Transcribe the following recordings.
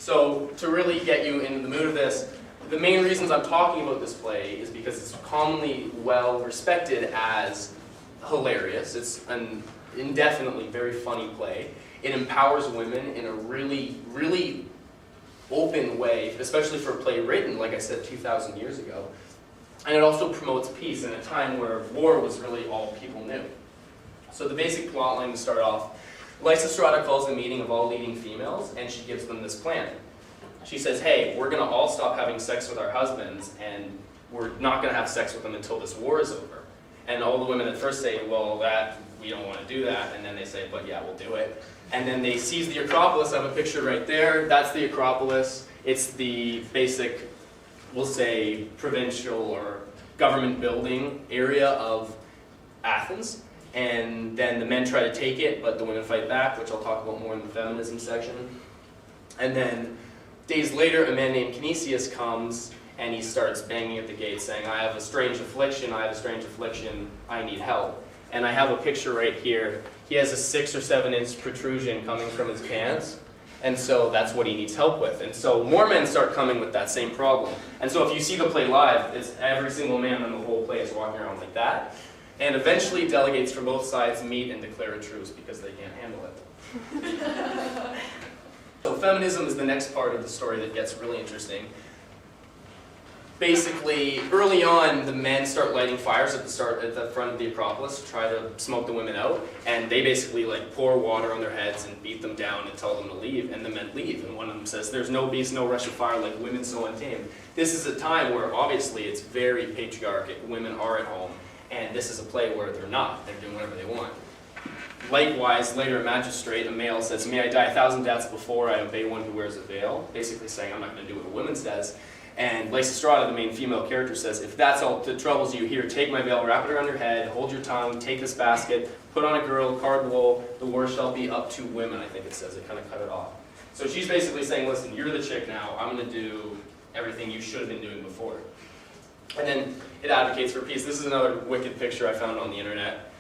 So to really get you into the mood of this, the main reasons I'm talking about this play is because it's commonly well respected as hilarious. It's an indefinitely very funny play. It empowers women in a really, really open way, especially for a play written, like I said, 2,000 years ago. And it also promotes peace in a time where war was really all people knew. So the basic plot line to start off, Lysistrata calls a meeting of all leading females, and she gives them this plan. She says, hey, we're going to all stop having sex with our husbands, and we're not going to have sex with them until this war is over. And all the women at first say, well, we don't want to do that. And then they say, but yeah, we'll do it. And then they seize the Acropolis. I have a picture right there. That's the Acropolis. It's the basic, we'll say, provincial or government building area of Athens. And then the men try to take it, but the women fight back, which I'll talk about more in the feminism section. And then days later, a man named Canisius comes, and he starts banging at the gate saying, I have a strange affliction, I need help. And I have a picture right here. He has a 6 or 7 inch protrusion coming from his pants, and so that's what he needs help with. And so more men start coming with that same problem. And so if you see the play live, it's every single man in the whole play is walking around like that. And eventually delegates from both sides meet and declare a truce because they can't handle it. So feminism is the next part of the story that gets really interesting. Basically, early on, the men start lighting fires at the front of the Acropolis to try to smoke the women out, and they basically pour water on their heads and beat them down and tell them to leave, and the men leave. And one of them says, "There's no beast, no rush of fire, like women so untamed." This is a time where obviously it's very patriarchic. Women are at home, and this is a play where they're not. They're doing whatever they want. Likewise, later a magistrate, a male, says, "May I die 1,000 deaths before I obey one who wears a veil," basically saying, I'm not going to do what a woman says. And Lysistrata, the main female character, says, if that's all that troubles you, here, take my veil, wrap it around your head, hold your tongue, take this basket, put on a girdle, card wool, the war shall be up to women, I think it says. It kind of cut it off. So she's basically saying, listen, you're the chick now, I'm going to do everything you should have been doing before. And then it advocates for peace. This is another wicked picture I found on the internet.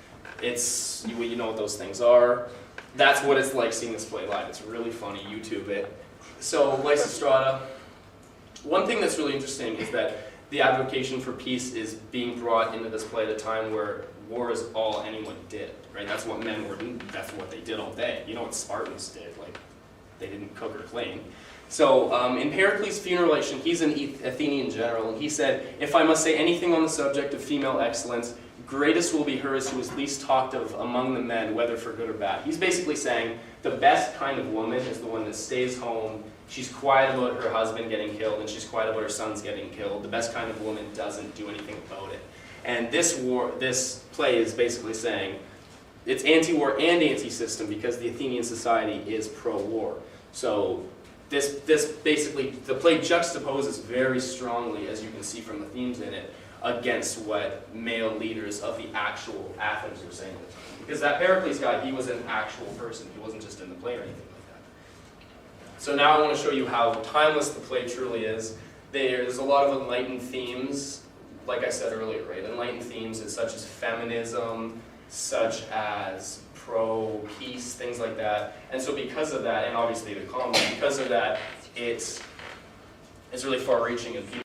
It's, you know what those things are. That's what it's like seeing this play live. It's really funny, YouTube it. So Lysistrata, one thing that's really interesting is that the advocation for peace is being brought into this play at a time where war is all anyone did, right? That's what men were, that's what they did all day. You know what Spartans did, like they didn't cook or clean. So in Pericles' funeration, he's an Athenian general, and he said, if I must say anything on the subject of female excellence, greatest will be hers who is least talked of among the men, whether for good or bad. He's basically saying the best kind of woman is the one that stays home, she's quiet about her husband getting killed, and she's quiet about her sons getting killed. The best kind of woman doesn't do anything about it. And this play is basically saying it's anti-war and anti-system because the Athenian society is pro-war. So this basically, the play juxtaposes very strongly, as you can see from the themes in it, against what male leaders of the actual Athens were saying at the time. Because that Pericles guy, he was an actual person. He wasn't just in the play or anything like that. So now I want to show you how timeless the play truly is. There's a lot of enlightened themes, like I said earlier, right? Enlightened themes such as feminism, such as pro-peace, things like that. And so because of that, and obviously the comedy, because of that, it's really far-reaching and people